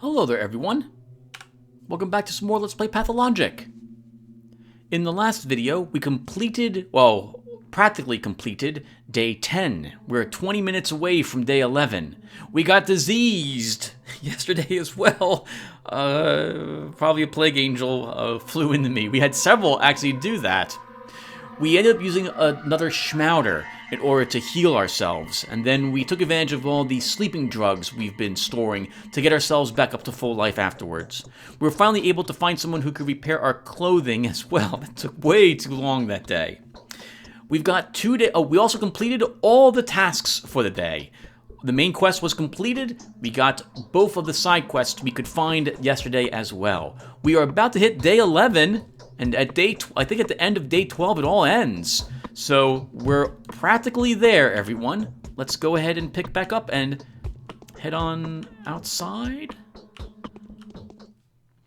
Hello there, everyone. Welcome back to some more Let's Play Pathologic. In the last video, we completed, well, practically completed, day 10. We're 20 minutes away from day 11. We got diseased yesterday as well. Probably a plague angel flew into me. We had several actually do that. We ended up using another schmouder in order to heal ourselves, and then we took advantage of all the sleeping drugs we've been storing to get ourselves back up to full life afterwards. We were finally able to find someone who could repair our clothing as well. That took way too long that day. We've got 2 days. Oh, we also completed all the tasks for the day. The main quest was completed. We got both of the side quests we could find yesterday as well. We are about to hit day 11, and at I think at the end of day 12 it all ends. So we're practically there, everyone. Let's go ahead and pick back up and head on outside.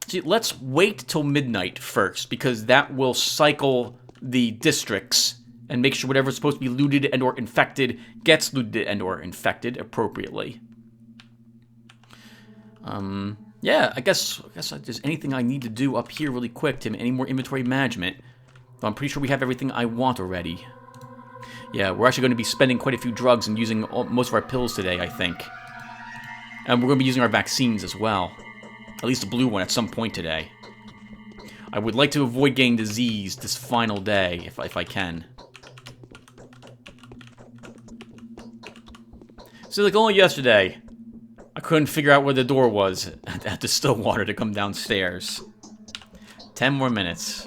See, let's wait till midnight first, because that will cycle the districts and make sure whatever's supposed to be looted and or infected gets looted and or infected appropriately. Yeah, I guess if there's anything I need to do up here really quick, Tim, any more inventory management. But I'm pretty sure we have everything I want already. Yeah, we're actually going to be spending quite a few drugs and using most of our pills today, I think. And we're going to be using our vaccines as well. At least the blue one at some point today. I would like to avoid getting disease this final day, if I can. So like only yesterday, I couldn't figure out where the door was at the still water to come downstairs. 10 more minutes.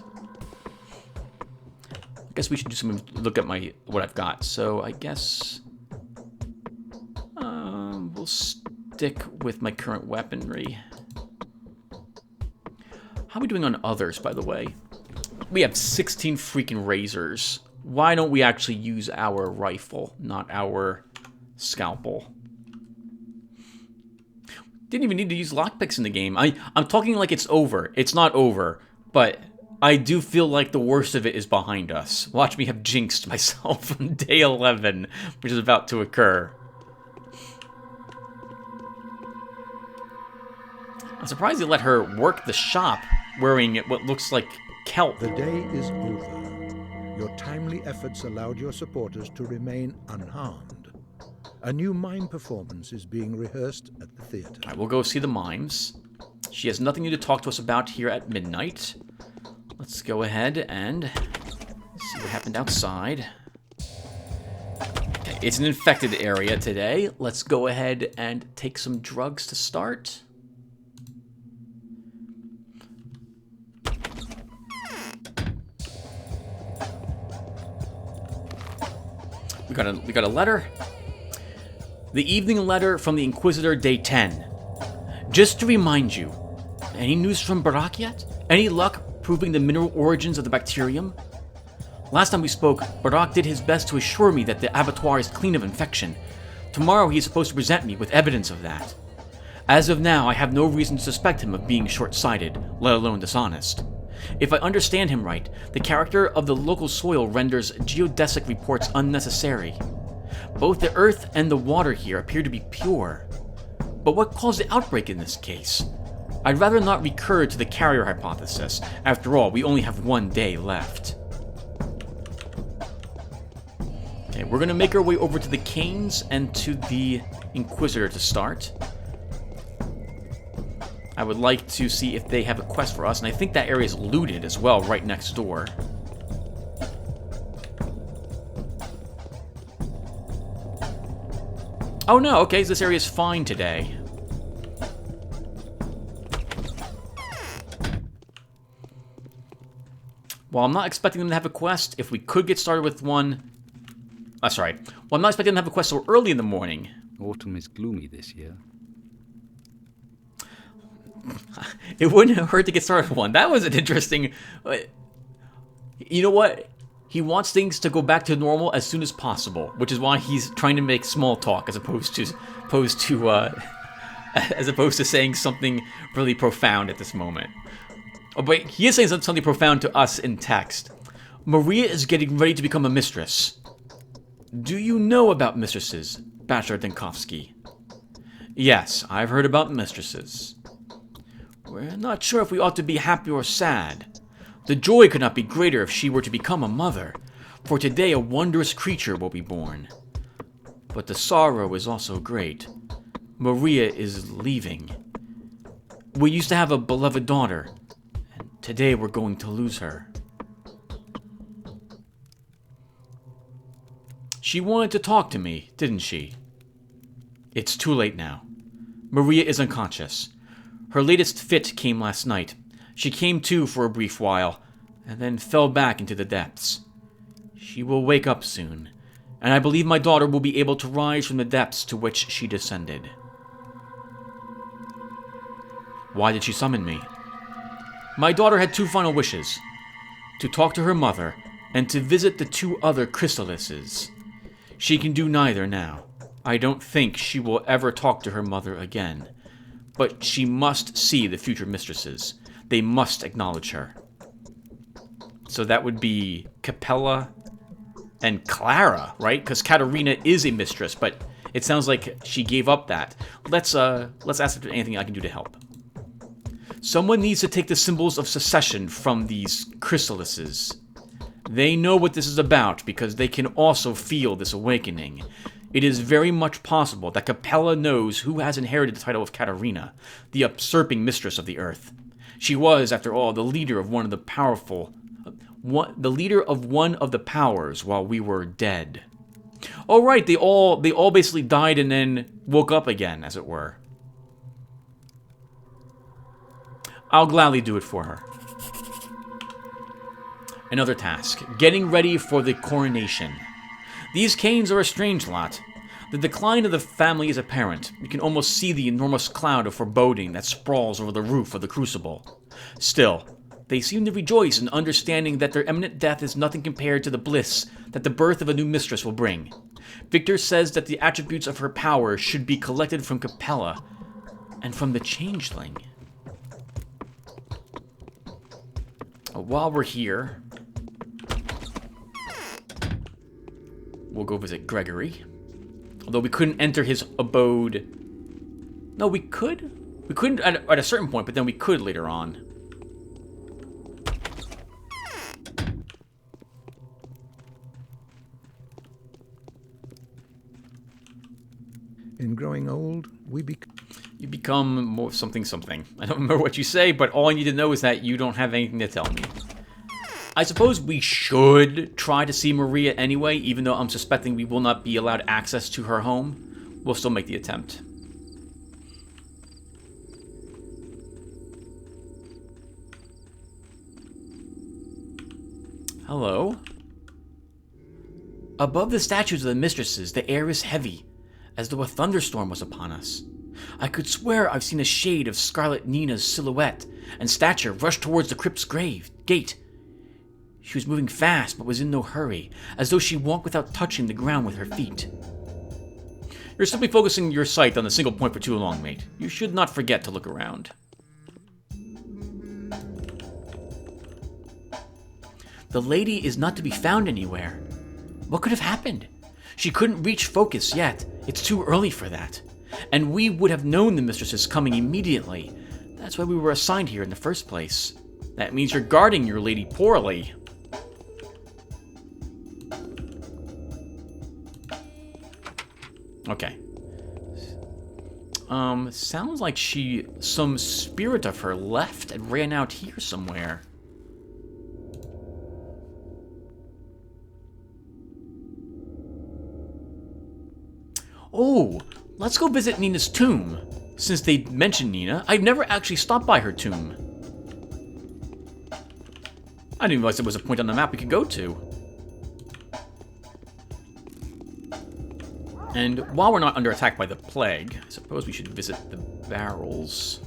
I guess we should do some look at what I've got. So I guess we'll stick with my current weaponry. How are we doing on others, by the way? We have 16 freaking razors. Why don't we actually use our rifle, not our scalpel? Didn't even need to use lockpicks in the game. I'm talking like it's over. It's not over, but I do feel like the worst of it is behind us. Watch me have jinxed myself on day 11, which is about to occur. I'm surprised they let her work the shop wearing what looks like kelp. The day is over. Your timely efforts allowed your supporters to remain unharmed. A new mime performance is being rehearsed at the theater. All right, we'll go see the mimes. She has nothing new to talk to us about here at midnight. Let's go ahead and see what happened outside. Okay, it's an infected area today. Let's go ahead and take some drugs to start. We got a letter. The evening letter from the Inquisitor, day 10. Just to remind you, any news from Barak yet? Any luck proving the mineral origins of the bacterium? Last time we spoke, Barak did his best to assure me that the abattoir is clean of infection. Tomorrow he is supposed to present me with evidence of that. As of now, I have no reason to suspect him of being short-sighted, let alone dishonest. If I understand him right, the character of the local soil renders geodesic reports unnecessary. Both the earth and the water here appear to be pure. But what caused the outbreak in this case? I'd rather not recur to the carrier hypothesis. After all, we only have 1 day left. Okay, we're gonna make our way over to the Canes and to the Inquisitor to start. I would like to see if they have a quest for us, and I think that area is looted as well, right next door. Oh no, okay, so this area is fine today. Well, I'm not expecting them to have a quest. If we could get started with one... sorry. Well, I'm not expecting them to have a quest so early in the morning. Autumn is gloomy this year. It wouldn't have hurt to get started with one. That was an interesting... You know what? He wants things to go back to normal as soon as possible, which is why he's trying to make small talk as opposed to saying something really profound at this moment. Oh, but he is saying something profound to us in text. Maria is getting ready to become a mistress. Do you know about mistresses, Bachelor Denkovsky? Yes, I've heard about mistresses. We're not sure if we ought to be happy or sad. The joy could not be greater if she were to become a mother, for today a wondrous creature will be born. But the sorrow is also great. Maria is leaving. We used to have a beloved daughter, and today we're going to lose her. She wanted to talk to me, didn't she? It's too late now. Maria is unconscious. Her latest fit came last night. She came to for a brief while, and then fell back into the depths. She will wake up soon, and I believe my daughter will be able to rise from the depths to which she descended. Why did she summon me? My daughter had two final wishes: to talk to her mother, and to visit the two other chrysalises. She can do neither now. I don't think she will ever talk to her mother again. But she must see the future mistresses. They must acknowledge her. So that would be Capella and Clara, right? Because Katerina is a mistress, but it sounds like she gave up that. Let's ask if there's anything I can do to help. Someone needs to take the symbols of secession from these chrysalises. They know what this is about because they can also feel this awakening. It is very much possible that Capella knows who has inherited the title of Katerina, the usurping mistress of the earth. She was, after all, the leader of one of the powers while we were dead. Oh, right, they all basically died and then woke up again, as it were. I'll gladly do it for her. Another task: getting ready for the coronation. These Canes are a strange lot. The decline of the family is apparent. You can almost see the enormous cloud of foreboding that sprawls over the roof of the crucible. Still, they seem to rejoice in understanding that their imminent death is nothing compared to the bliss that the birth of a new mistress will bring. Victor says that the attributes of her power should be collected from Capella and from the Changeling. While we're here, we'll go visit Gregory. Although we couldn't enter his abode. No, we could. We couldn't at a certain point, but then we could later on. In growing old, you become more something something. I don't remember what you say, but all I need to know is that you don't have anything to tell me. I suppose we should try to see Maria anyway, even though I'm suspecting we will not be allowed access to her home. We'll still make the attempt. Hello? Above the statues of the mistresses, the air is heavy, as though a thunderstorm was upon us. I could swear I've seen a shade of Scarlet Nina's silhouette and stature rush towards the crypt's gate. She was moving fast, but was in no hurry, as though she walked without touching the ground with her feet. You're simply focusing your sight on a single point for too long, mate. You should not forget to look around. The lady is not to be found anywhere. What could have happened? She couldn't reach focus yet. It's too early for that. And we would have known the mistress is coming immediately. That's why we were assigned here in the first place. That means you're guarding your lady poorly. Okay. Sounds like some spirit of her left and ran out here somewhere. Oh, let's go visit Nina's tomb. Since they mentioned Nina, I've never actually stopped by her tomb. I didn't realize there was a point on the map we could go to. And while we're not under attack by the plague, I suppose we should visit the barrels.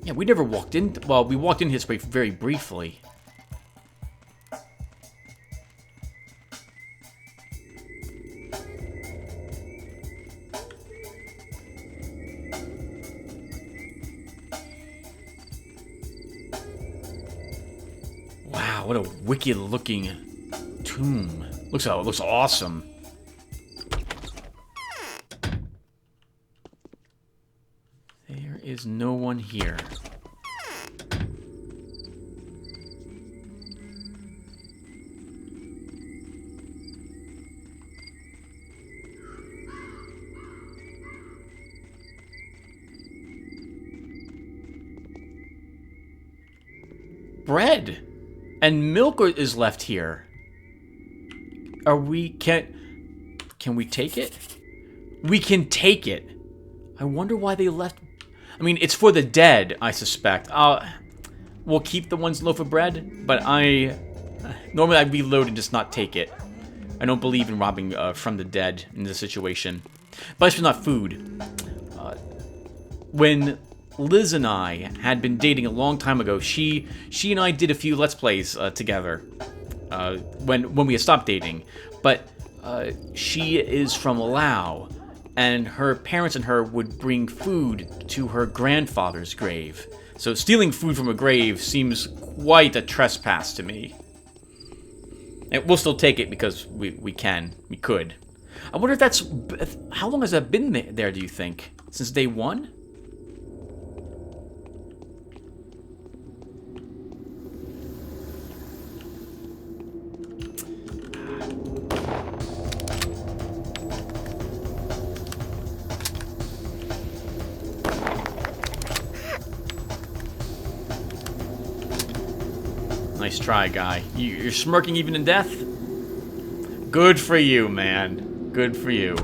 Yeah, we never walked in. Well, we walked in this way very briefly. Wow, what a wicked-looking tomb. Looks awesome. is no one here. Bread and milk is left here. Are we... Can we take it? We can take it. I wonder why they left... I mean, it's for the dead, I suspect. We'll keep the one's loaf of bread, but normally I'd reload and just not take it. I don't believe in robbing from the dead in this situation. But it's not food. When Liz and I had been dating a long time ago, she and I did a few Let's Plays together when we had stopped dating. But she is from Laos, and her parents and her would bring food to her grandfather's grave. So stealing food from a grave seems quite a trespass to me. And we'll still take it because we could. I wonder if that's... How long has that been there, do you think? Since day one? Nice try, guy. You're smirking even in death? Good for you, man. Good for you.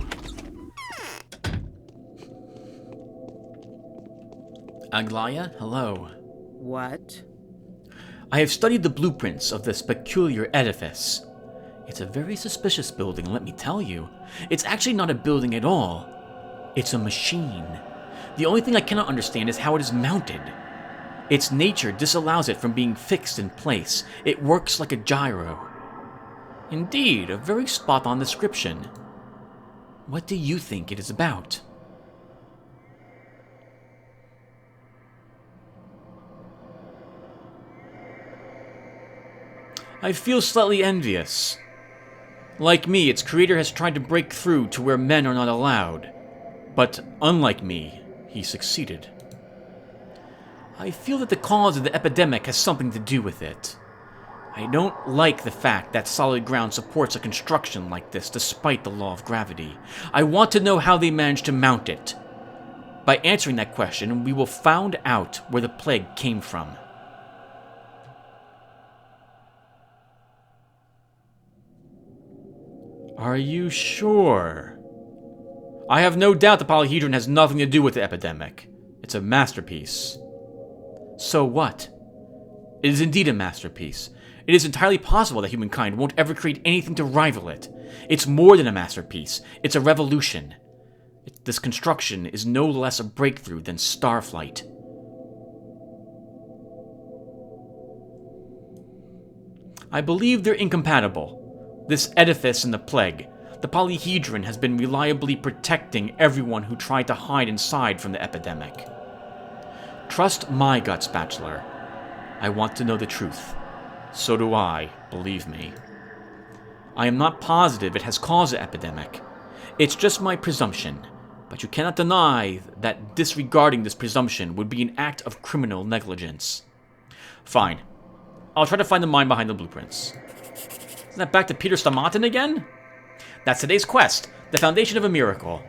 Aglaya, hello. What? I have studied the blueprints of this peculiar edifice. It's a very suspicious building, let me tell you. It's actually not a building at all. It's a machine. The only thing I cannot understand is how it is mounted. Its nature disallows it from being fixed in place. It works like a gyro. Indeed, a very spot-on description. What do you think it is about? I feel slightly envious. Like me, its creator has tried to break through to where men are not allowed. But unlike me, he succeeded. I feel that the cause of the epidemic has something to do with it. I don't like the fact that solid ground supports a construction like this despite the law of gravity. I want to know how they managed to mount it. By answering that question, we will find out where the plague came from. Are you sure? I have no doubt the polyhedron has nothing to do with the epidemic. It's a masterpiece. So what? It is indeed a masterpiece. It is entirely possible that humankind won't ever create anything to rival it. It's more than a masterpiece. It's a revolution. This construction is no less a breakthrough than starflight. I believe they're incompatible. This edifice and the plague. The polyhedron has been reliably protecting everyone who tried to hide inside from the epidemic. Trust my guts, Bachelor. I want to know the truth. So do I, believe me. I am not positive it has caused the epidemic. It's just my presumption, but you cannot deny that disregarding this presumption would be an act of criminal negligence. Fine. I'll try to find the mind behind the blueprints. Isn't that back to Peter Stamatin again? That's today's quest, the foundation of a miracle.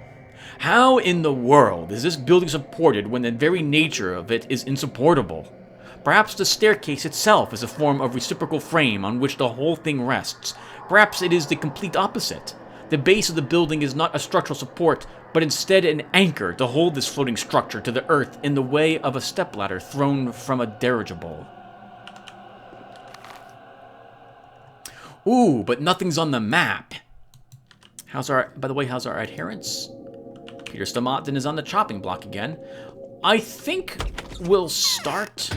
How in the world is this building supported when the very nature of it is insupportable? Perhaps the staircase itself is a form of reciprocal frame on which the whole thing rests. Perhaps it is the complete opposite. The base of the building is not a structural support, but instead an anchor to hold this floating structure to the earth in the way of a stepladder thrown from a dirigible. Ooh, but nothing's on the map. By the way, how's our adherence? Peter Stamatin is on the chopping block again. I think we'll start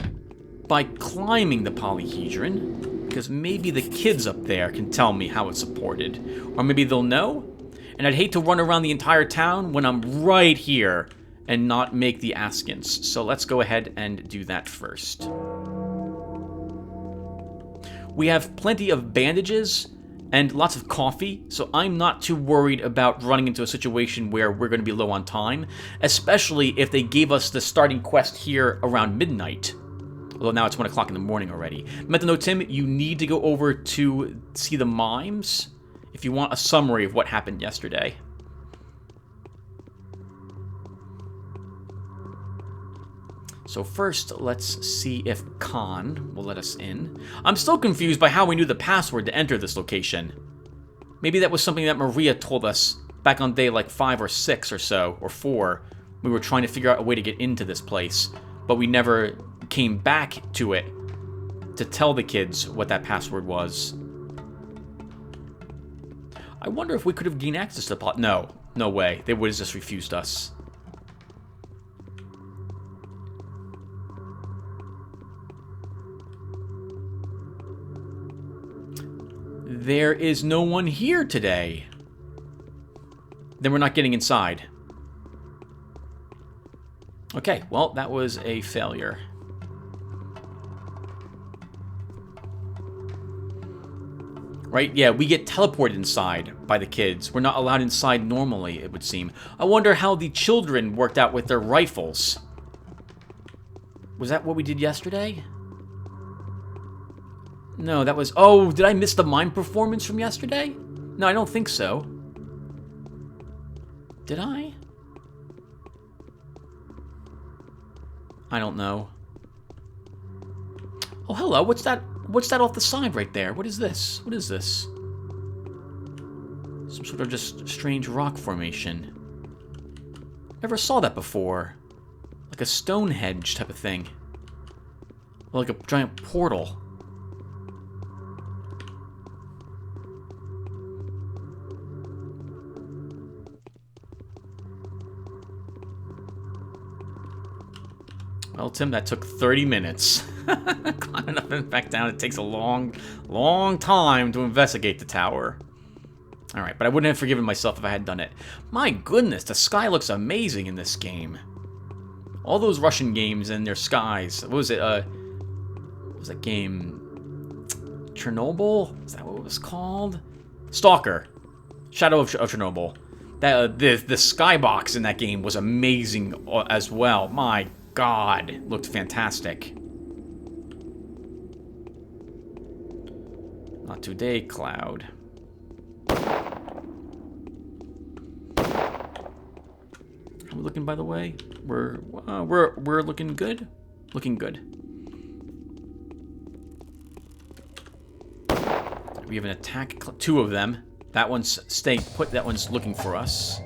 by climbing the polyhedron, because maybe the kids up there can tell me how it's supported. Or maybe they'll know. And I'd hate to run around the entire town when I'm right here and not make the askins. So let's go ahead and do that first. We have plenty of bandages and lots of coffee, so I'm not too worried about running into a situation where we're going to be low on time, especially if they gave us the starting quest here around midnight. Although now it's 1 o'clock in the morning already. Meant to know, Tim, you need to go over to see the mimes if you want a summary of what happened yesterday. So first, let's see if Khan will let us in. I'm still confused by how we knew the password to enter this location. Maybe that was something that Maria told us back on day like 5 or 6 or so, or 4. We were trying to figure out a way to get into this place, but we never came back to it to tell the kids what that password was. I wonder if we could have gained access to the plot. No, no way. They would have just refused us. There is no one here today. Then we're not getting inside. Okay, well, that was a failure. Right? Yeah, we get teleported inside by the kids. We're not allowed inside normally, it would seem. I wonder how the children worked out with their rifles. Was that what we did yesterday? No, that was... Oh, did I miss the mime performance from yesterday? No, I don't think so. Did I? I don't know. Oh, hello. What's that? What's that off the side right there? What is this? What is this? Some sort of just strange rock formation. Never saw that before. Like a Stonehenge type of thing. Or like a giant portal. Well, Tim, that took 30 minutes. Climbing up and back down, it takes a long, long time to investigate the tower. Alright, but I wouldn't have forgiven myself if I had done it. My goodness, the sky looks amazing in this game. All those Russian games and their skies. What was it? What was that game? Chernobyl? Is that what it was called? Stalker. Shadow of Chernobyl. That the skybox in that game was amazing as well. My God, it looked fantastic. Not today, Cloud. How we looking, by the way? We're looking good. Looking good. We have an attack. 2 of them. That one's staying put. That one's looking for us.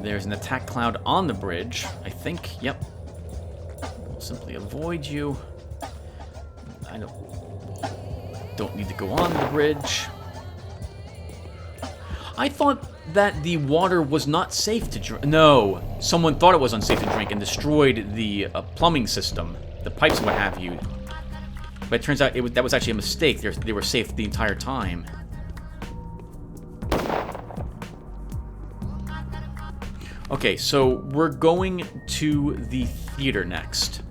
There's an attack cloud on the bridge, I think. Yep. We'll simply avoid you. I don't need to go on the bridge. I thought that the water was not safe to drink. No, someone thought it was unsafe to drink and destroyed the plumbing system, the pipes and what have you. But it turns out that was actually a mistake. They were safe the entire time. Okay, so we're going to the theater next.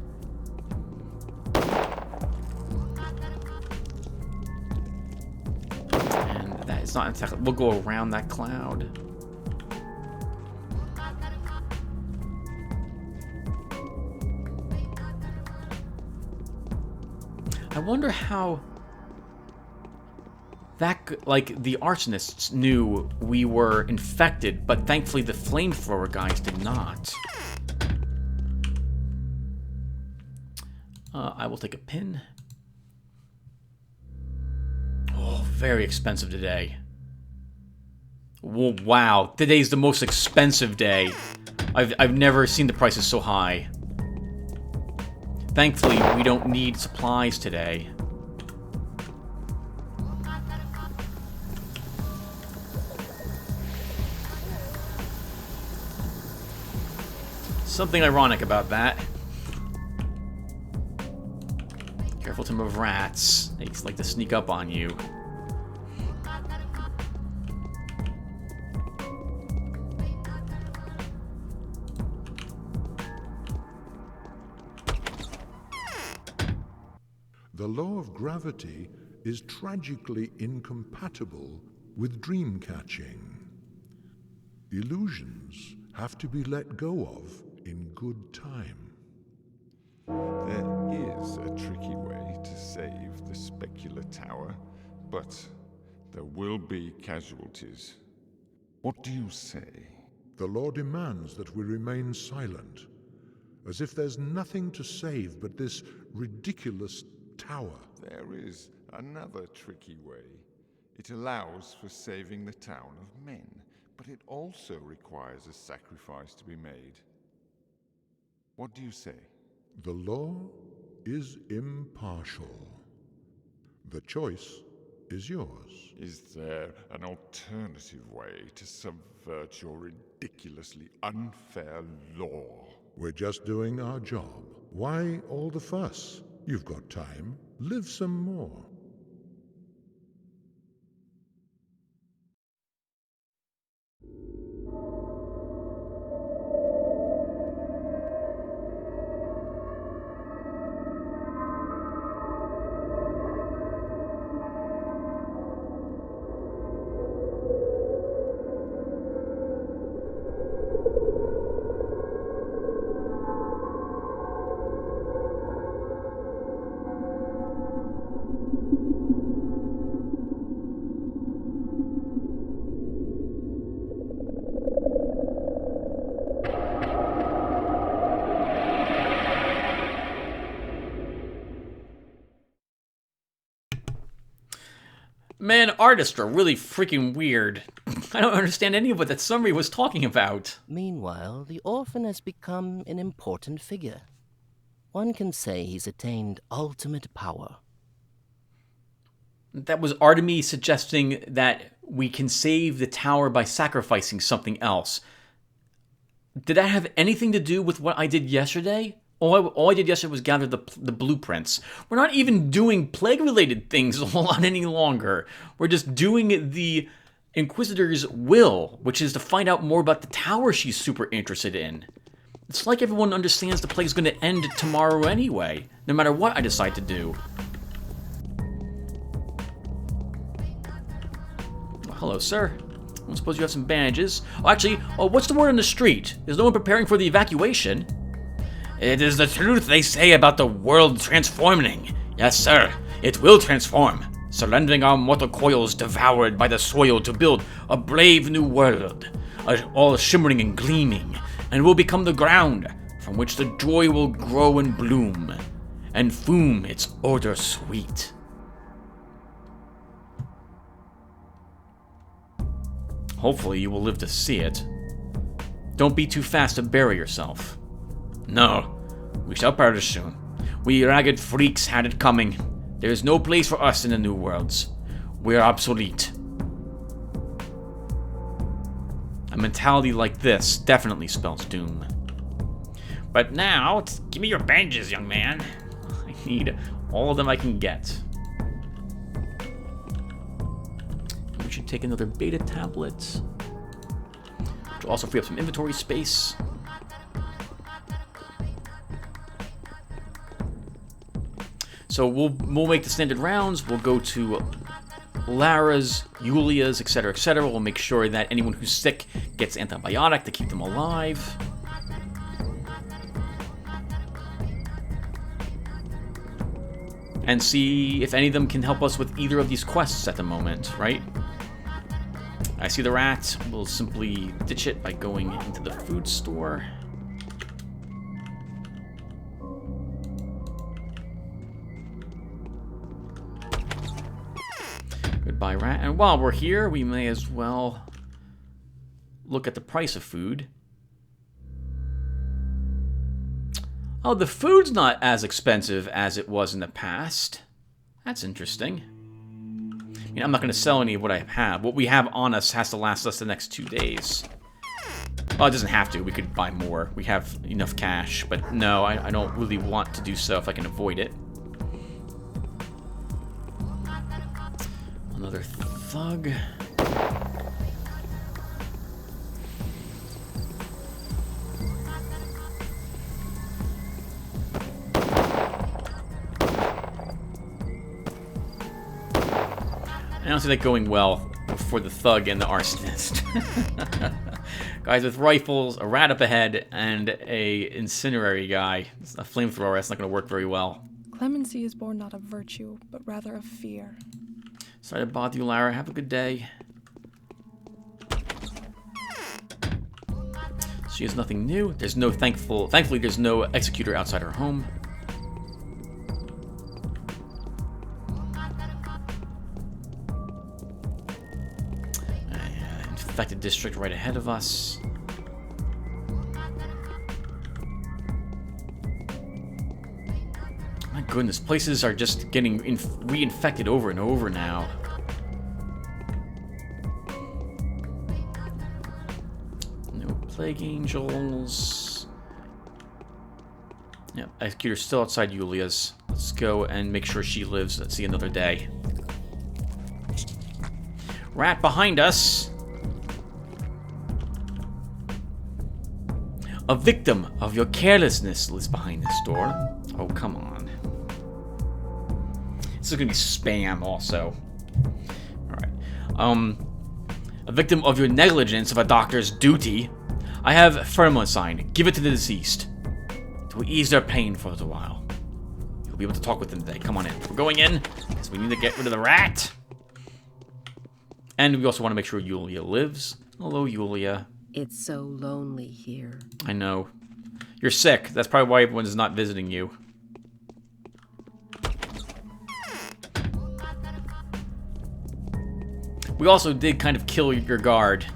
And that is not exactly... We'll go around that cloud. I wonder how... That, like, the arsonists knew we were infected, but thankfully the flamethrower guys did not. I will take a pin. Oh, very expensive today. Whoa, wow, today's the most expensive day. I've never seen the prices so high. Thankfully, we don't need supplies today. Something ironic about that. Careful, Tim, of rats. They like to sneak up on you. The law of gravity is tragically incompatible with dream catching. Illusions have to be let go of in good time. There is a tricky way to save the specular tower, but there will be casualties. What do you say? The law demands that we remain silent, as if there's nothing to save but this ridiculous tower. There is another tricky way. It allows for saving the town of men, but it also requires a sacrifice to be made. What do you say? The law is impartial. The choice is yours. Is there an alternative way to subvert your ridiculously unfair law? We're just doing our job. Why all the fuss? You've got time. Live some more. Man, artists are really freaking weird. I don't understand any of what that summary was talking about. Meanwhile, the orphan has become an important figure. One can say he's attained ultimate power. That was Artemis suggesting that we can save the tower by sacrificing something else. Did that have anything to do with what I did yesterday? All I did yesterday was gather the blueprints. We're not even doing plague-related things a whole lot any longer. We're just doing the Inquisitor's will, which is to find out more about the tower she's super interested in. It's like everyone understands the plague's going to end tomorrow anyway, no matter what I decide to do. Well, hello, sir. I suppose you have some bandages. Oh, actually, what's the word on the street? Is no one preparing for the evacuation? It is the truth they say about the world transforming. Yes, sir, it will transform, surrendering our mortal coils devoured by the soil to build a brave new world, all shimmering and gleaming, and will become the ground from which the joy will grow and bloom, and fume its odor sweet. Hopefully you will live to see it. Don't be too fast to bury yourself. No, we shall perish soon. We ragged freaks had it coming. There is no place for us in the New Worlds. We are obsolete. A mentality like this definitely spells doom. But now, give me your bandages, young man. I need all of them I can get. We should take another beta tablet, which will also free up some inventory space. So we'll make the standard rounds. We'll go to Lara's, Yulia's, etc., etc. We'll make sure that anyone who's sick gets antibiotic to keep them alive. And see if any of them can help us with either of these quests at the moment, right? I see the rat. We'll simply ditch it by going into the food store. Goodbye, rat. And while we're here, we may as well look at the price of food. Oh, the food's not as expensive as it was in the past. That's interesting. I mean, I'm not going to sell any of what I have. What we have on us has to last us the next 2 days. Well, it doesn't have to. We could buy more. We have enough cash. But no, I don't really want to do so if I can avoid it. Another thug. I don't see that going well for the thug and the arsonist. Guys with rifles, a rat up ahead, and a incinerary guy. It's a flamethrower. That's not going to work very well. Clemency is born not of virtue, but rather of fear. Sorry to bother you, Lara. Have a good day. She has nothing new. There's no thankfully there's no executor outside her home. Infected district right ahead of us. My goodness, places are just getting reinfected over and over now. No plague angels. Yeah, executor's still outside Yulia's. Let's go and make sure she lives. Let's see another day. Rat behind us. A victim of your carelessness lives behind this door. Oh, come on. This is gonna be spam also. Alright. A victim of your negligence of a doctor's duty. I have Firmicide. Give it to the deceased. It will ease their pain for a little while. You'll be able to talk with them today. Come on in. We're going in, because we need to get rid of the rat. And we also want to make sure Yulia lives. Hello, Yulia. It's so lonely here. I know. You're sick. That's probably why everyone is not visiting you. We also did kind of kill your guard.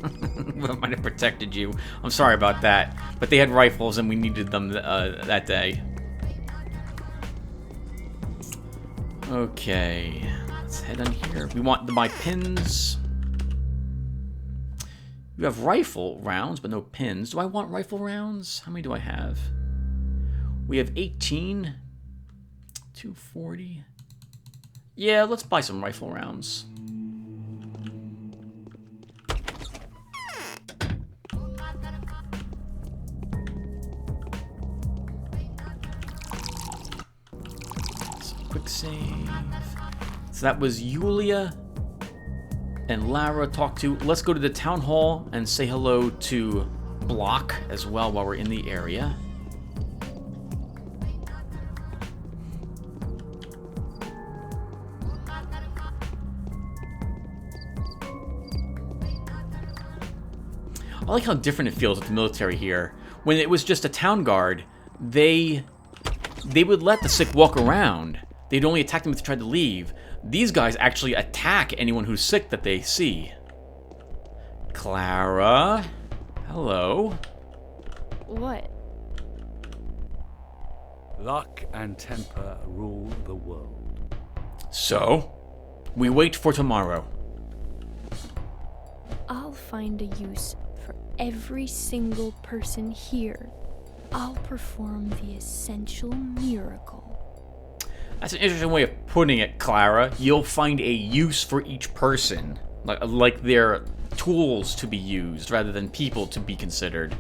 That might have protected you. I'm sorry about that. But they had rifles and we needed them that day. Okay. Let's head on here. We want to buy pins. You have rifle rounds, but no pins. Do I want rifle rounds? How many do I have? We have 18. 240. Yeah, let's buy some rifle rounds. Quick save. So that was Yulia and Lara talked to. Let's go to the town hall and say hello to Block as well while we're in the area. I like how different it feels with the military here. When it was just a town guard, they would let the sick walk around. They'd only attack them if they tried to leave. These guys actually attack anyone who's sick that they see. Clara? Hello? What? Luck and temper rule the world. So, we wait for tomorrow. I'll find a use for every single person here. I'll perform the essential miracle. That's an interesting way of putting it, Clara. You'll find a use for each person. Like they're tools to be used rather than people to be considered.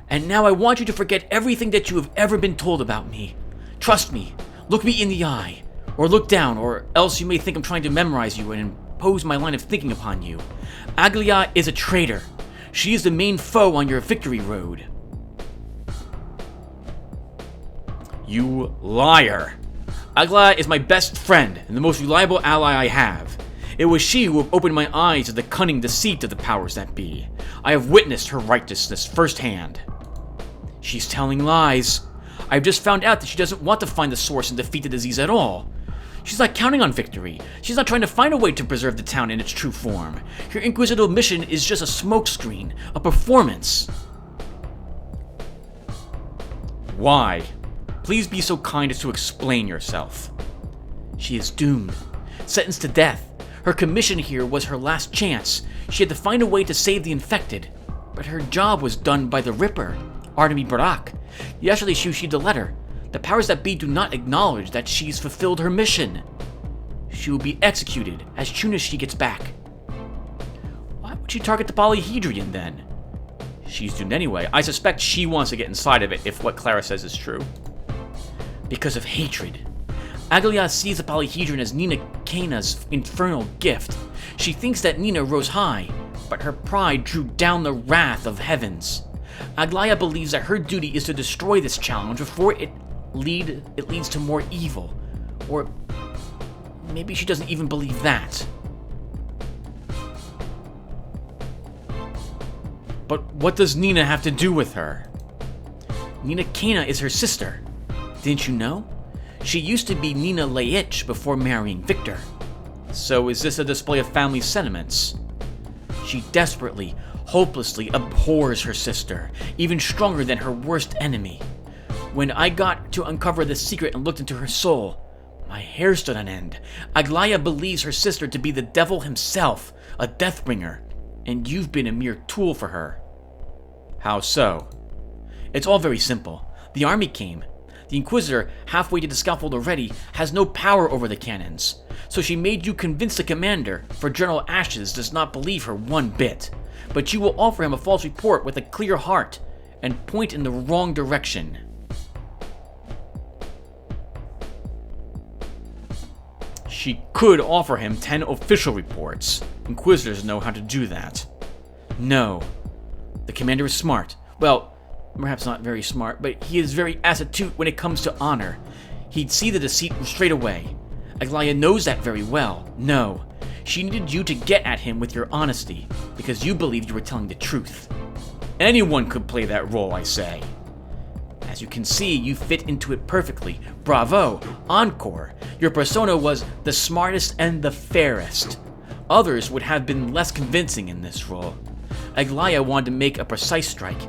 And now I want you to forget everything that you have ever been told about me. Trust me. Look me in the eye. Or look down, or else you may think I'm trying to memorize you and impose my line of thinking upon you. Aglia is a traitor. She is the main foe on your victory road. You liar. Aglia is my best friend and the most reliable ally I have. It was she who opened my eyes to the cunning deceit of the powers that be. I have witnessed her righteousness firsthand. She's telling lies. I've just found out that she doesn't want to find the source and defeat the disease at all. She's not counting on victory. She's not trying to find a way to preserve the town in its true form. Her inquisitorial mission is just a smokescreen, a performance. Why? Please be so kind as to explain yourself. She is doomed, sentenced to death. Her commission here was her last chance. She had to find a way to save the infected. But her job was done by the Ripper, Artemy Barak. Yesterday she received a letter. The powers that be do not acknowledge that she's fulfilled her mission. She will be executed as soon as she gets back. Why would she target the Polyhedron then? She's doomed anyway. I suspect she wants to get inside of it if what Clara says is true. Because of hatred. Aglia sees the Polyhedron as Nina Kaina's infernal gift. She thinks that Nina rose high, but her pride drew down the wrath of heavens. Aglaya believes that her duty is to destroy this challenge before it leads to more evil. Or maybe she doesn't even believe that. But what does Nina have to do with her? Nina Kaina is her sister. Didn't you know? She used to be Nina Leitch before marrying Victor. So is this a display of family sentiments? She desperately, hopelessly abhors her sister, even stronger than her worst enemy. When I got to uncover the secret and looked into her soul, my hair stood on end. Aglaya believes her sister to be the devil himself, a Deathbringer, and you've been a mere tool for her. How so? It's all very simple. The army came. The Inquisitor, halfway to the scaffold already, has no power over the cannons. So she made you convince the commander, for General Ashes does not believe her one bit. But you will offer him a false report with a clear heart, and point in the wrong direction. She could offer him 10 official reports. Inquisitors know how to do that. No. The commander is smart. Well, perhaps not very smart, but he is very astute when it comes to honor. He'd see the deceit straight away. Aglaya knows that very well. No. She needed you to get at him with your honesty, because you believed you were telling the truth. Anyone could play that role, I say. As you can see, you fit into it perfectly. Bravo! Encore! Your persona was the smartest and the fairest. Others would have been less convincing in this role. Aglaya wanted to make a precise strike.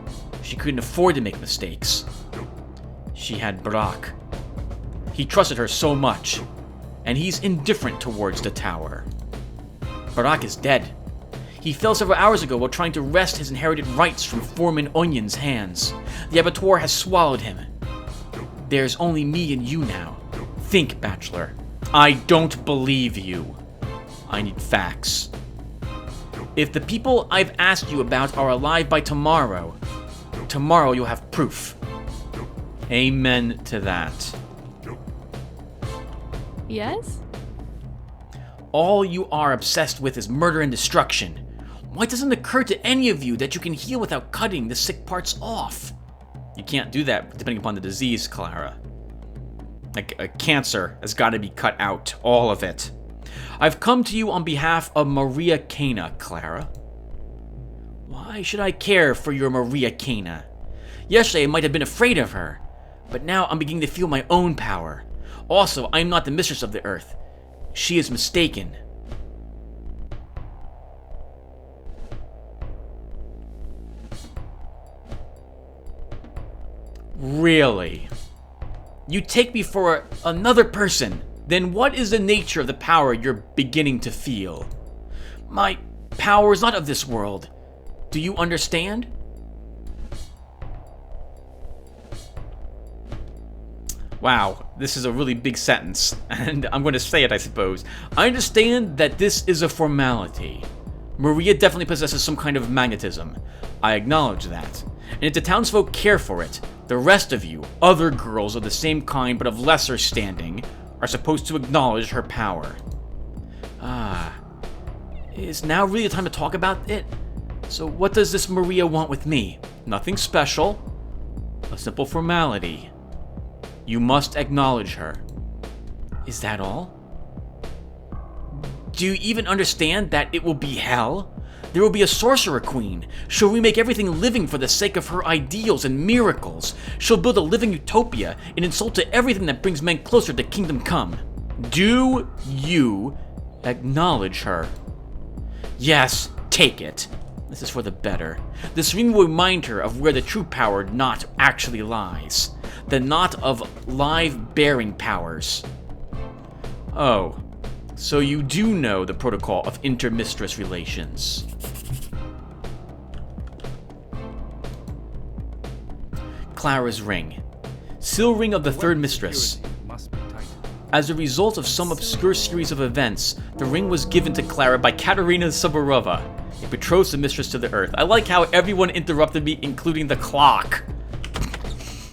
She couldn't afford to make mistakes. She had Brock. He trusted her so much, and he's indifferent towards the tower. Brock is dead. He fell several hours ago while trying to wrest his inherited rights from Foreman Onion's hands. The abattoir has swallowed him. There's only me and you now. Think, Bachelor. I don't believe you. I need facts. If the people I've asked you about are alive by tomorrow you'll have proof. Amen to that. Yes? All you are obsessed with is murder and destruction. Why doesn't it occur to any of you that you can heal without cutting the sick parts off? You can't do that depending upon the disease, Clara. Like a cancer has got to be cut out, all of it. I've come to you on behalf of Maria Kaina, Clara. Why should I care for your Maria Kaina? Yesterday I might have been afraid of her, but now I'm beginning to feel my own power. Also, I am not the mistress of the earth. She is mistaken. Really? You take me for another person? Then what is the nature of the power you're beginning to feel? My power is not of this world. Do you understand? Wow, this is a really big sentence, and I'm going to say it, I suppose. I understand that this is a formality. Maria definitely possesses some kind of magnetism. I acknowledge that. And if the townsfolk care for it, the rest of you, other girls of the same kind but of lesser standing, are supposed to acknowledge her power. Is now really the time to talk about it? So what does this Maria want with me? Nothing special. A simple formality. You must acknowledge her. Is that all? Do you even understand that it will be hell? There will be a sorcerer queen. She'll remake everything living for the sake of her ideals and miracles. She'll build a living utopia, an insult to everything that brings men closer to kingdom come. Do you acknowledge her? Yes, take it. This is for the better. This ring will remind her of where the true power not actually lies. The knot of live-bearing powers. Oh, so you do know the protocol of intermistress relations. Clara's ring. Seal ring of the third mistress. As a result of some obscure series of events, the ring was given to Clara by Katerina Subarova, a betrothed mistress to the earth. I like how everyone interrupted me, including the clock.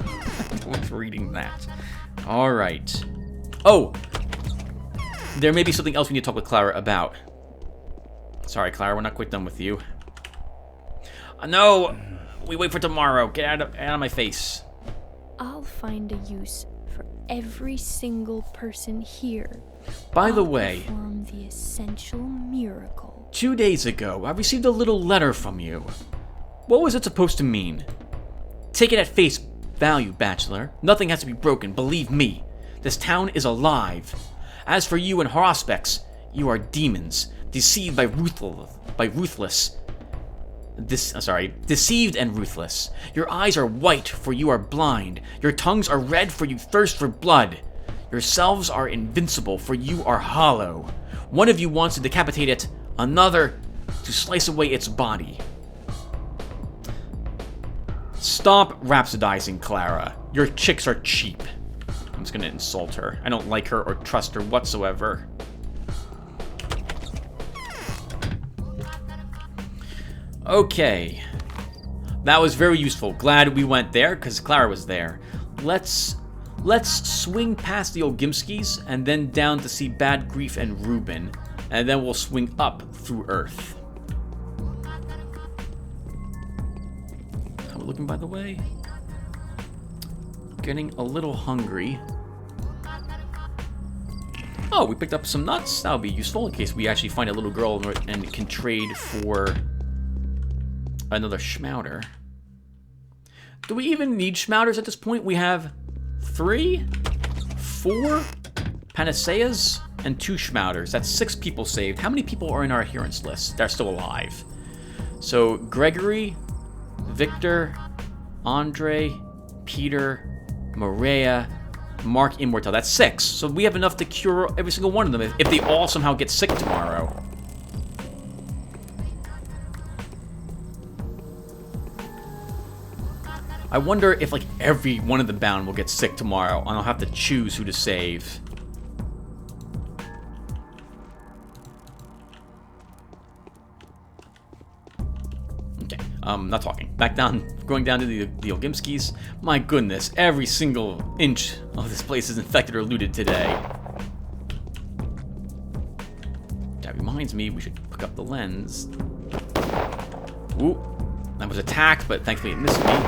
I was reading that. Alright. Oh! There may be something else we need to talk with Clara about. Sorry, Clara, we're not quite done with you. No! We wait for tomorrow. Get out of my face. I'll find a use for every single person here. By the I'll way, perform the essential miracle. 2 days ago, I received a little letter from you. What was it supposed to mean? Take it at face value, Bachelor. Nothing has to be broken, believe me. This town is alive. As for you and Harospex, you are demons, deceived by deceived and ruthless. Your eyes are white, for you are blind. Your tongues are red, for you thirst for blood. Yourselves are invincible, for you are hollow. One of you wants to decapitate it, another to slice away its body. Stop rhapsodizing, Clara. Your chicks are cheap. I'm just gonna insult her. I don't like her or trust her whatsoever. Okay. That was very useful. Glad we went there, because Clara was there. Let's swing past the Olgimskis, and then down to see Bad Grief and Reuben, and then we'll swing up through Earth. How are we looking, by the way? Getting a little hungry. Oh, we picked up some nuts. That'll be useful in case we actually find a little girl and can trade for another Schmouter. Do we even need Schmouters at this point? We have 3, 4 Panaceas, and 2 Schmouters. That's 6 people saved. How many people are in our adherence list that are still alive? So, Gregory, Victor, Andre, Peter, Maria, Mark Immortal. That's 6. So we have enough to cure every single one of them if they all somehow get sick tomorrow. I wonder if, like, every one of the bound will get sick tomorrow, and I'll have to choose who to save. Okay, not talking. Back down, going down to the Olgimskis. My goodness, every single inch of this place is infected or looted today. That reminds me, we should hook up the lens. Ooh, that was attacked, but thankfully it missed me.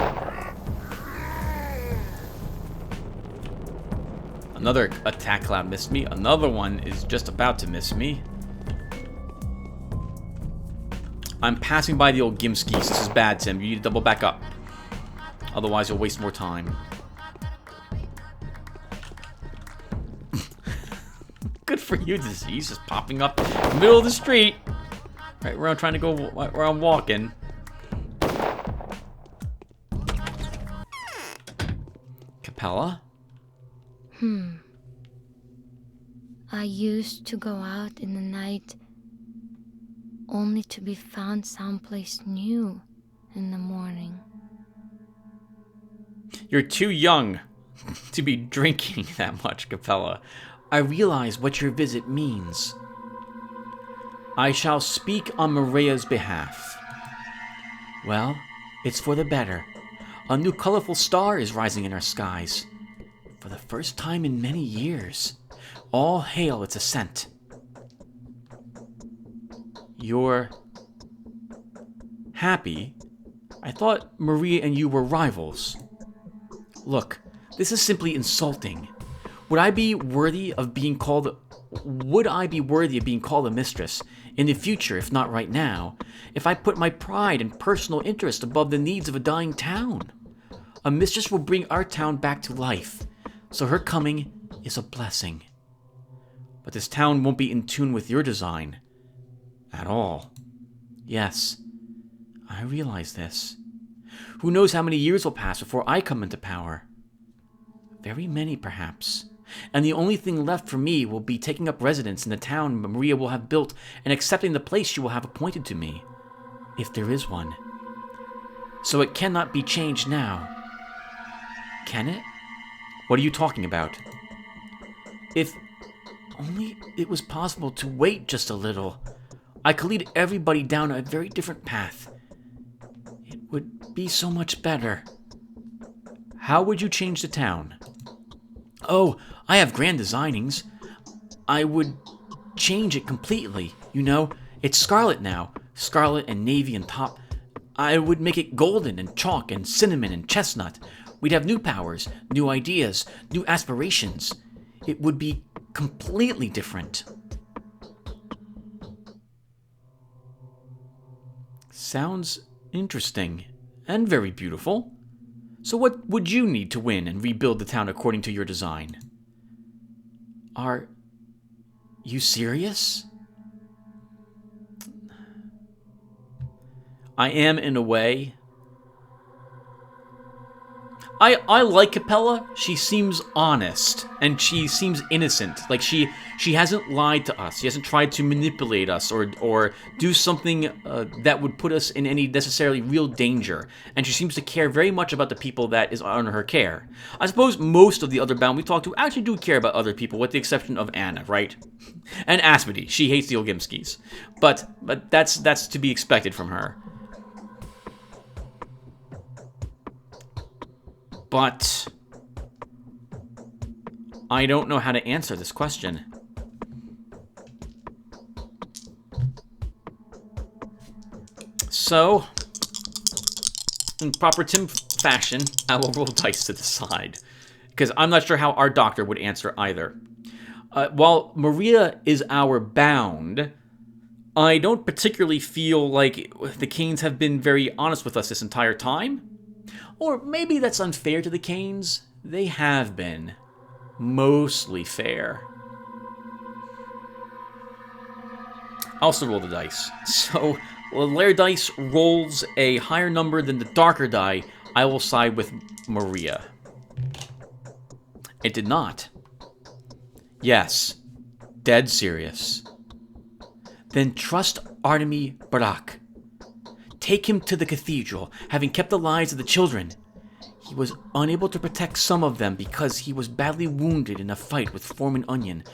Another attack cloud missed me. Another one is just about to miss me. I'm passing by the Olgimskis. This is bad, Tim. You need to double back up. Otherwise, you'll waste more time. Good for you, disease. Just popping up in the middle of the street. Right where I'm trying to go, where I'm walking. Capella? I used to go out in the night, only to be found someplace new in the morning. You're too young to be drinking that much, Capella. I realize what your visit means. I shall speak on Maria's behalf. Well, it's for the better. A new colorful star is rising in our skies. For the first time in many years. All hail its ascent. You're happy? I thought Maria and you were rivals. Look, this is simply insulting. Would I be worthy of being called a mistress in the future, if not right now, if I put my pride and personal interest above the needs of a dying town? A mistress will bring our town back to life, so her coming is a blessing. But this town won't be in tune with your design. At all. Yes, I realize this. Who knows how many years will pass before I come into power? Very many, perhaps. And the only thing left for me will be taking up residence in the town Maria will have built and accepting the place she will have appointed to me. If there is one. So it cannot be changed now. Can it? What are you talking about? If only it was possible to wait just a little, I could lead everybody down a very different path. It would be so much better. How would you change the town? Oh, I have grand designings. I would change it completely, you know? It's scarlet now. Scarlet and navy and top. I would make it golden and chalk and cinnamon and chestnut. We'd have new powers, new ideas, new aspirations. It would be completely different. Sounds interesting and very beautiful. So what would you need to win and rebuild the town according to your design? Are you serious? I am, in a way. I like Capella. She seems honest, and she seems innocent. Like, she hasn't lied to us. She hasn't tried to manipulate us or do something that would put us in any necessarily real danger. And she seems to care very much about the people that is under her care. I suppose most of the other bound we talk to actually do care about other people, with the exception of Anna, right? And Aspedy. She hates the Olgimskis. But that's to be expected from her. But I don't know how to answer this question. So, in proper Tim fashion, I will roll dice to decide, because I'm not sure how our doctor would answer either. While Maria is our bound, I don't particularly feel like the Canes have been very honest with us this entire time. Or maybe that's unfair to the Canes. They have been mostly fair. I'll also roll the dice. So, Lotaeri dice rolls a higher number than the darker die. I will side with Maria. It did not. Yes. Dead serious. Then trust Artemy Barak. Take him to the cathedral, having kept the lives of the children. He was unable to protect some of them because he was badly wounded in a fight with Foreman Onion.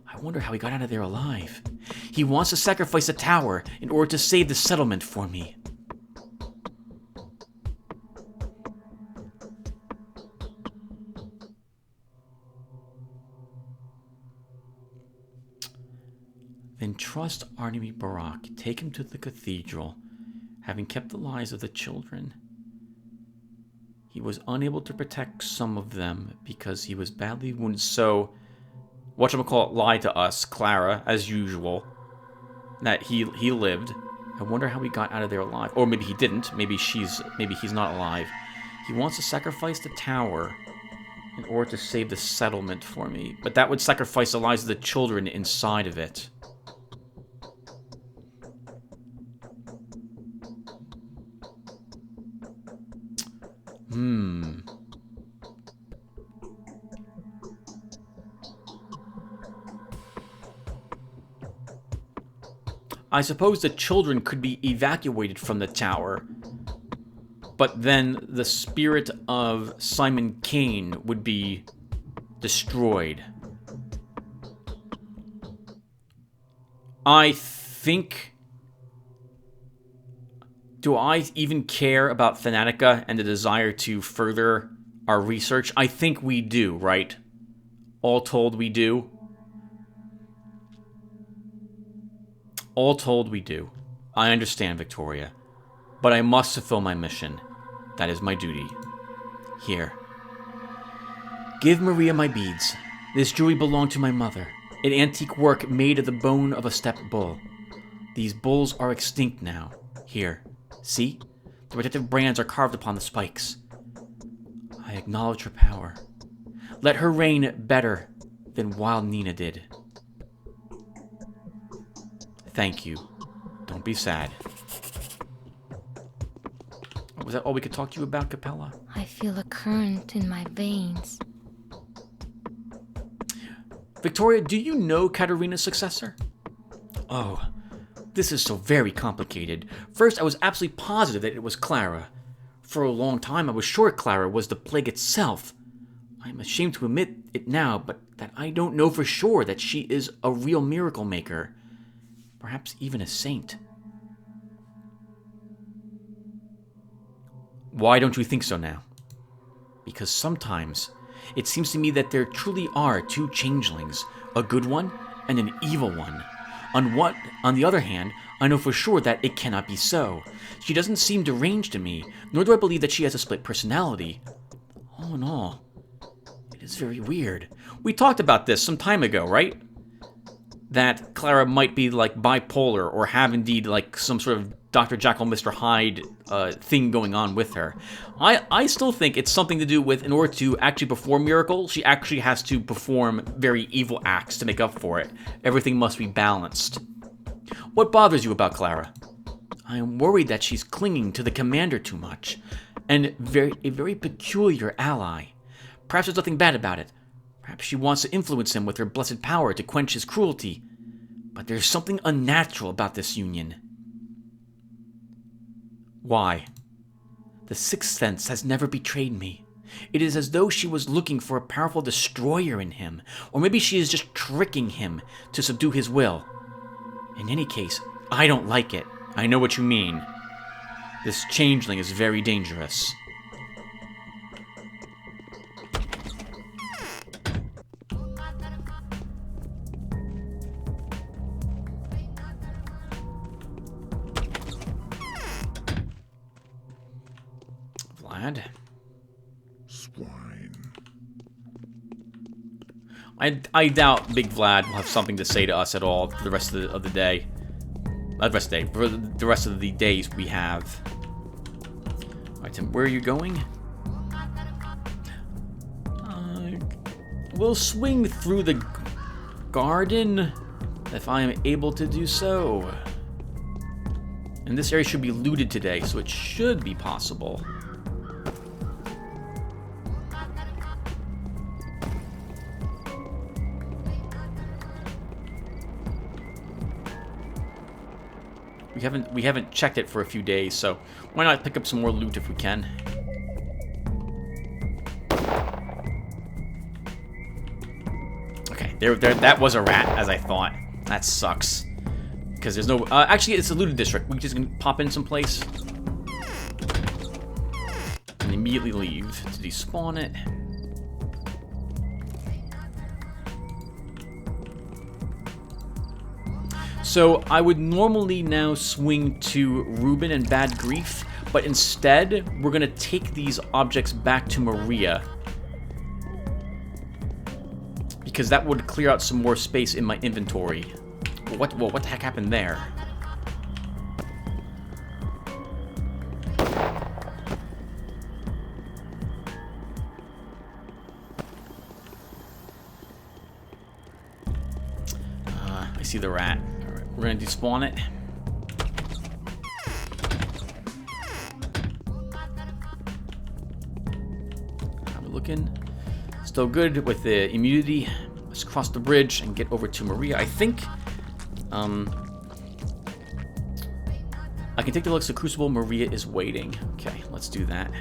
I wonder how he got out of there alive. He wants to sacrifice a tower in order to save the settlement for me. Then trust Artemy Barak. Take him to the cathedral, having kept the lives of the children. He was unable to protect some of them because he was badly wounded. So, whatchamacallit lied to us, Clara, as usual, that he lived. I wonder how he got out of there alive. Or maybe he didn't. Maybe he's not alive. He wants to sacrifice the tower in order to save the settlement for me. But that would sacrifice the lives of the children inside of it. I suppose the children could be evacuated from the tower, but then the spirit of Simon Kane would be destroyed. I think... Do I even care about Fanatica and the desire to further our research? I think we do, right? All told, we do. All told, we do. I understand, Victoria. But I must fulfill my mission. That is my duty. Here. Give Maria my beads. This jewelry belonged to my mother. An antique work made of the bone of a steppe bull. These bulls are extinct now. Here. See? The protective brands are carved upon the spikes. I acknowledge her power. Let her reign better than Wild Nina did. Thank you. Don't be sad. Was that all we could talk to you about, Capella? I feel a current in my veins. Victoria, do you know Katerina's successor? Oh, this is so very complicated. First, I was absolutely positive that it was Clara. For a long time, I was sure Clara was the plague itself. I'm ashamed to admit it now, but that I don't know for sure that she is a real miracle maker. Perhaps even a saint. Why don't you think so now? Because sometimes it seems to me that there truly are two changelings, a good one and an evil one. On the other hand, I know for sure that it cannot be so. She doesn't seem deranged to me, nor do I believe that she has a split personality. All in all, it is very weird. We talked about this some time ago, right? That Clara might be like bipolar or have indeed like some sort of Dr. Jekyll, Mr. Hyde thing going on with her. I still think it's something to do with, in order to actually perform miracles, she actually has to perform very evil acts to make up for it. Everything must be balanced. What bothers you about Clara? I am worried that she's clinging to the commander too much, and a very peculiar ally. Perhaps there's nothing bad about it. Perhaps she wants to influence him with her blessed power to quench his cruelty. But there's something unnatural about this union. Why? The sixth sense has never betrayed me. It is as though she was looking for a powerful destroyer in him, or maybe she is just tricking him to subdue his will. In any case, I don't like it. I know what you mean. This changeling is very dangerous. Vlad? Swine. I doubt Big Vlad will have something to say to us at all for the rest of the day. Not the rest of the day, for the rest of the days we have. Alright, Tim, where are you going? We'll swing through the garden if I am able to do so. And this area should be looted today, so it should be possible. We haven't checked it for a few days, so why not pick up some more loot if we can? Okay, there that was a rat, as I thought. That sucks. Because there's no... actually, it's a looted district. We just can pop in someplace. And immediately leave to despawn it. So I would normally now swing to Reuben and Bad Grief, but instead we're going to take these objects back to Maria. Because that would clear out some more space in my inventory. What the heck happened there? I see the rat. Alright, we're gonna despawn it. How we looking? Still good with the immunity. Let's cross the bridge and get over to Maria. I think I can take the looks of Crucible. Maria is waiting. Okay, let's do that.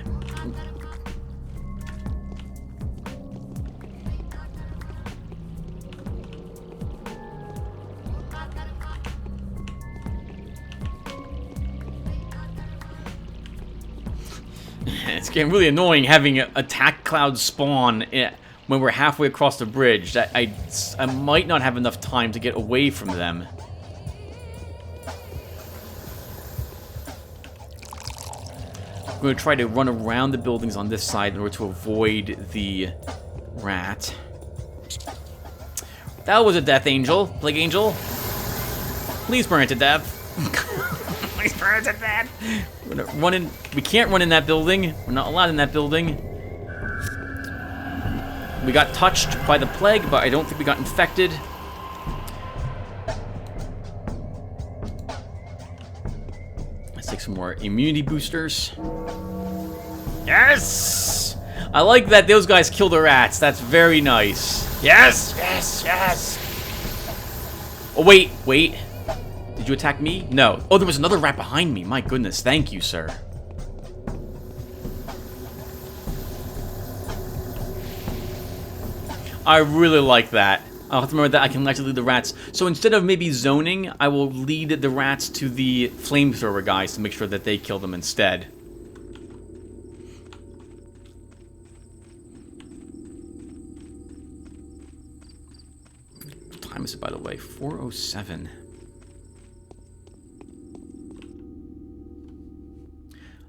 It's getting really annoying having attack clouds spawn when we're halfway across the bridge. I might not have enough time to get away from them. I'm going to try to run around the buildings on this side in order to avoid the rat. That was a death angel. Plague angel. Please burn it to death. Please burn it to death. We're gonna run in. We can't run in that building. We're not allowed in that building. We got touched by the plague, but I don't think we got infected. Let's take some more immunity boosters. Yes! I like that those guys kill the rats. That's very nice. Yes! Yes! Yes! Oh, wait. Wait. Did you attack me? No. Oh, there was another rat behind me. My goodness. Thank you, sir. I really like that. I'll have to remember that I can actually lead the rats. So instead of maybe zoning, I will lead the rats to the flamethrower guys to make sure that they kill them instead. What time is it, by the way? 4:07.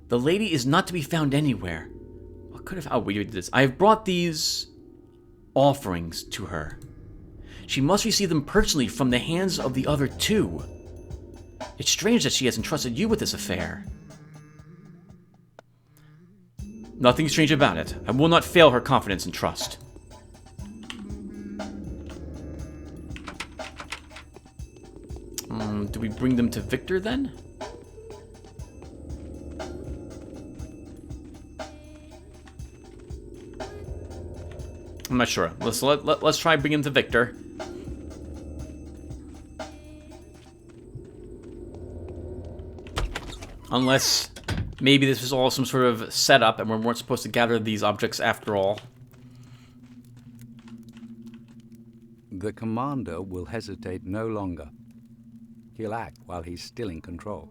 The lady is not to be found anywhere. What could have... Oh, we did this. I have brought these offerings to her. She must receive them personally from the hands of the other two. It's strange that she has entrusted you with this affair. Nothing strange about it. I will not fail her confidence and trust. Do we bring them to Victor then? I'm not sure. Let's try bringing him to Victor. Unless maybe this was all some sort of setup and we weren't supposed to gather these objects after all. The commander will hesitate no longer. He'll act while he's still in control.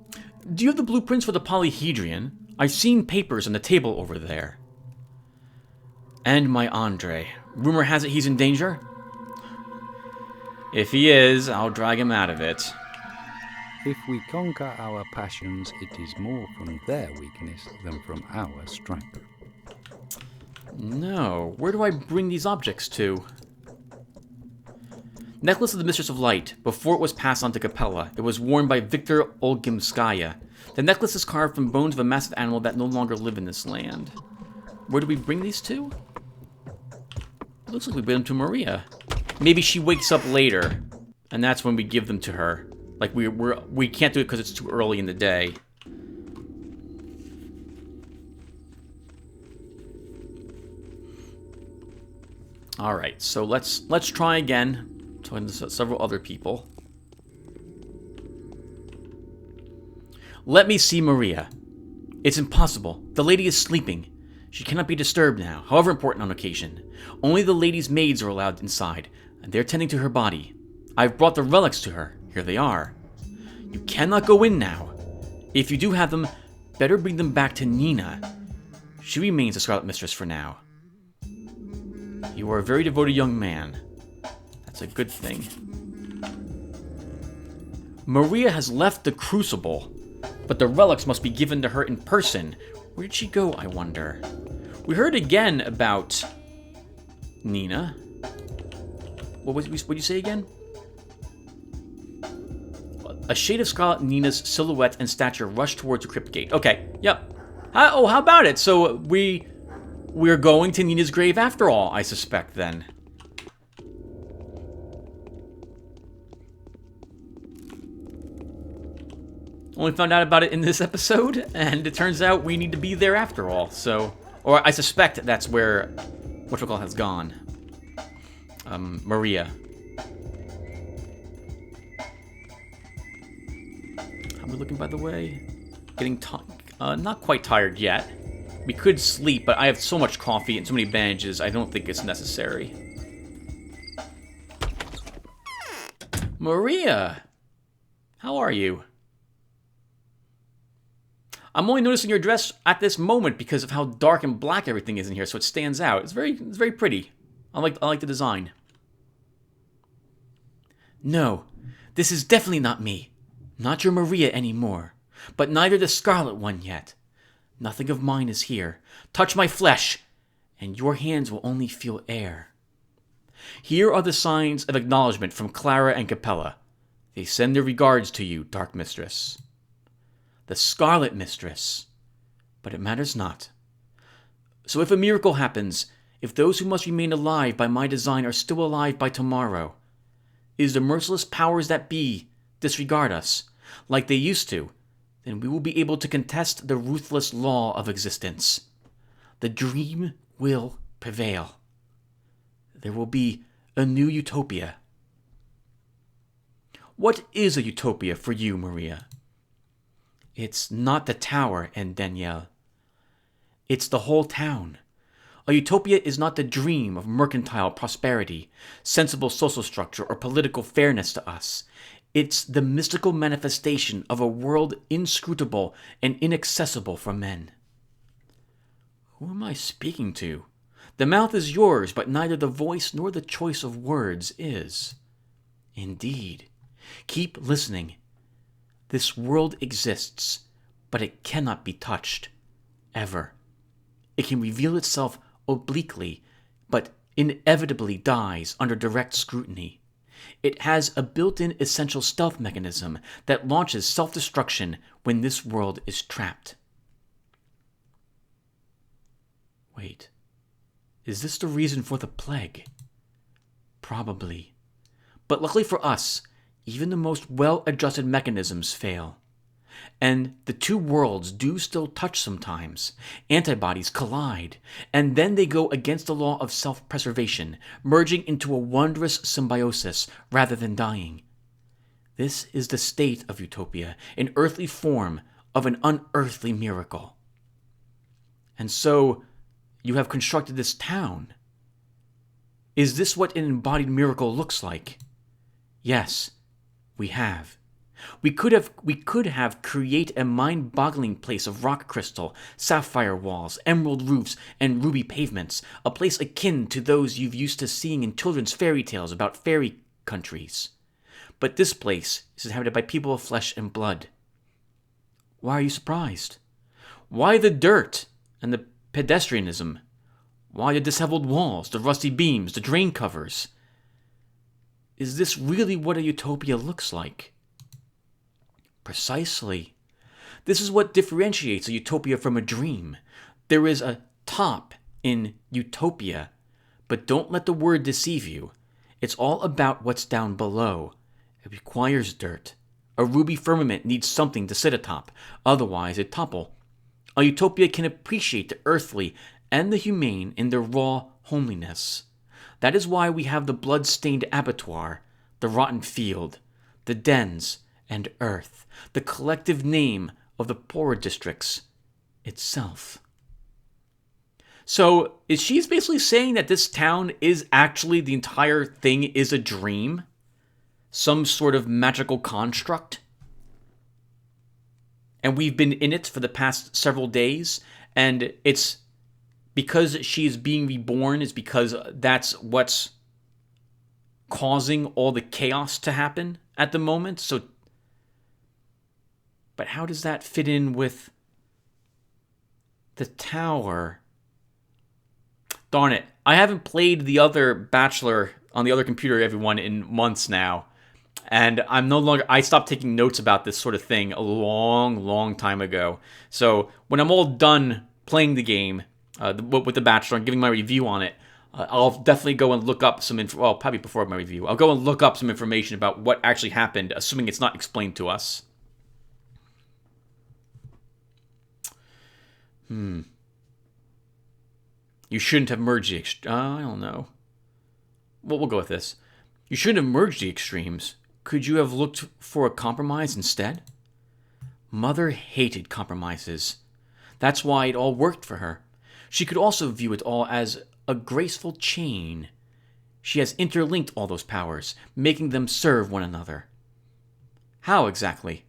Do you have the blueprints for the polyhedron? I've seen papers on the table over there. And my Andre. Rumor has it he's in danger? If he is, I'll drag him out of it. If we conquer our passions, it is more from their weakness than from our strength. No. Where do I bring these objects to? Necklace of the Mistress of Light. Before it was passed on to Capella, it was worn by Victor Olgimskaya. The necklace is carved from bones of a massive animal that no longer live in this land. Where do we bring these to? It looks like we bring them to Maria. Maybe she wakes up later, and that's when we give them to her. Like, we can't do it because it's too early in the day. Alright, so let's try again. Talking to several other people. Let me see Maria. It's impossible. The lady is sleeping. She cannot be disturbed now, however important on occasion. Only the lady's maids are allowed inside, and they're tending to her body. I've brought the relics to her. Here they are. You cannot go in now. If you do have them, better bring them back to Nina. She remains the Scarlet Mistress for now. You are a very devoted young man. That's a good thing. Maria has left the Crucible, but the relics must be given to her in person. Where did she go, I wonder? We heard again about Nina. What did you say again? A shade of scarlet Nina's silhouette and stature rushed towards the crypt gate. Okay, yep. How about it? So we're going to Nina's grave after all, I suspect, then. Only found out about it in this episode, and it turns out we need to be there after all, so... Or I suspect that's where whatchamacallit has gone. Maria. How are we looking, by the way? Getting not quite tired yet. We could sleep, but I have so much coffee and so many bandages, I don't think it's necessary. Maria! How are you? I'm only noticing your dress at this moment because of how dark and black everything is in here, so it stands out. It's very pretty. I like the design. No, this is definitely not me. Not your Maria anymore. But neither the Scarlet One yet. Nothing of mine is here. Touch my flesh, and your hands will only feel air. Here are the signs of acknowledgement from Clara and Capella. They send their regards to you, Dark Mistress. The Scarlet Mistress. But it matters not. So if a miracle happens, if those who must remain alive by my design are still alive by tomorrow, is the merciless powers that be disregard us, like they used to, then we will be able to contest the ruthless law of existence. The dream will prevail. There will be a new utopia. What is a utopia for you, Maria? It's not the tower and Danielle. It's the whole town. A utopia is not the dream of mercantile prosperity, sensible social structure, or political fairness to us. It's the mystical manifestation of a world inscrutable and inaccessible for men. Who am I speaking to? The mouth is yours, but neither the voice nor the choice of words is. Indeed. Keep listening. This world exists, but it cannot be touched. Ever. It can reveal itself obliquely, but inevitably dies under direct scrutiny. It has a built-in essential stealth mechanism that launches self-destruction when this world is trapped. Wait, is this the reason for the plague? Probably. But luckily for us, even the most well-adjusted mechanisms fail. And the two worlds do still touch sometimes. Antibodies collide, and then they go against the law of self-preservation, merging into a wondrous symbiosis rather than dying. This is the state of utopia, an earthly form of an unearthly miracle. And so, you have constructed this town. Is this what an embodied miracle looks like? Yes, we have. We could have create a mind-boggling place of rock crystal, sapphire walls, emerald roofs, and ruby pavements, a place akin to those you've used to seeing in children's fairy tales about fairy countries. But this place is inhabited by people of flesh and blood. Why are you surprised? Why the dirt and the pedestrianism? Why the disheveled walls, the rusty beams, the drain covers? Is this really what a utopia looks like? Precisely. This is what differentiates a utopia from a dream. There is a top in utopia, but don't let the word deceive you. It's all about what's down below. It requires dirt. A ruby firmament needs something to sit atop, otherwise it'd topple. A utopia can appreciate the earthly and the humane in their raw homeliness. That is why we have the blood-stained abattoir, the rotten field, the dens, and earth, the collective name of the poorer districts itself. So, she's basically saying that this town is actually, the entire thing is a dream? Some sort of magical construct? And we've been in it for the past several days, and it's because she is being reborn is because that's what's causing all the chaos to happen at the moment. So, but how does that fit in with the tower? Darn it. I haven't played the other Bachelor on the other computer, everyone, in months now. And I stopped taking notes about this sort of thing a long time ago. So when I'm all done playing the game with the Bachelor and giving my review on it, I'll definitely go and look up some info. Well, probably before my review. I'll go and look up some information about what actually happened, assuming it's not explained to us. You shouldn't have merged the I don't know. Well, we'll go with this. You shouldn't have merged the extremes. Could you have looked for a compromise instead? Mother hated compromises. That's why it all worked for her. She could also view it all as a graceful chain. She has interlinked all those powers, making them serve one another. How exactly?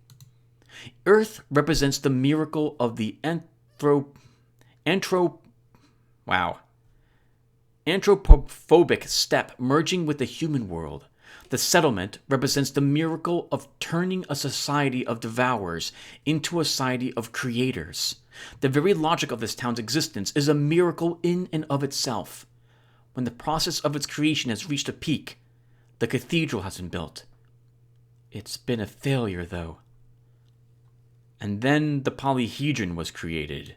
Earth represents the miracle of the anthropophobic step merging with the human world. The settlement represents the miracle of turning a society of devourers into a society of creators. The very logic of this town's existence is a miracle in and of itself. When the process of its creation has reached a peak, the cathedral has been built. It's been a failure, though. And then the polyhedron was created.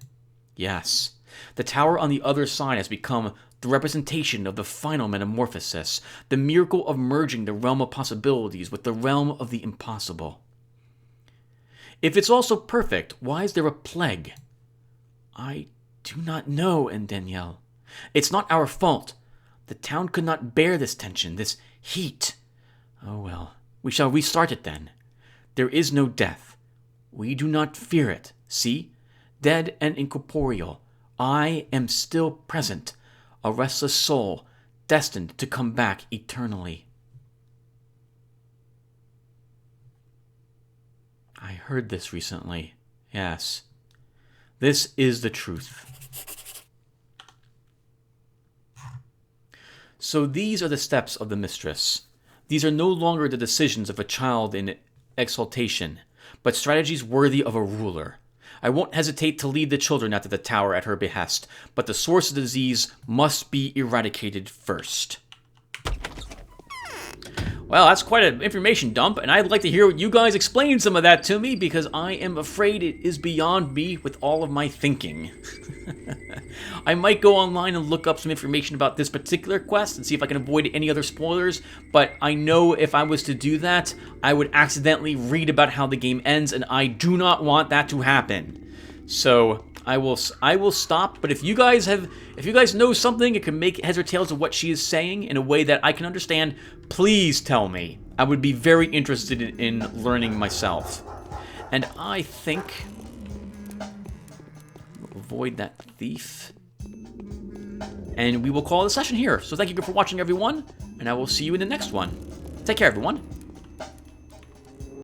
Yes, the tower on the other side has become the representation of the final metamorphosis, the miracle of merging the realm of possibilities with the realm of the impossible. If it's also perfect, why is there a plague? I do not know, Danielle. It's not our fault. The town could not bear this tension, this heat. Oh well, we shall restart it then. There is no death. We do not fear it. See? Dead and incorporeal, I am still present, a restless soul, destined to come back eternally. I heard this recently. Yes. This is the truth. So these are the steps of the mistress. These are no longer the decisions of a child in exaltation, but strategies worthy of a ruler. I won't hesitate to lead the children out to the tower at her behest, but the source of the disease must be eradicated first. Well, that's quite an information dump, and I'd like to hear you guys explain some of that to me, because I am afraid it is beyond me with all of my thinking. I might go online and look up some information about this particular quest and see if I can avoid any other spoilers, but I know if I was to do that, I would accidentally read about how the game ends, and I do not want that to happen. So I will stop, but if you guys know something that can make heads or tails of what she is saying in a way that I can understand, please tell me. I would be very interested in learning myself. And I think we'll avoid that thief. And we will call the session here. So thank you for watching, everyone, and I will see you in the next one. Take care, everyone.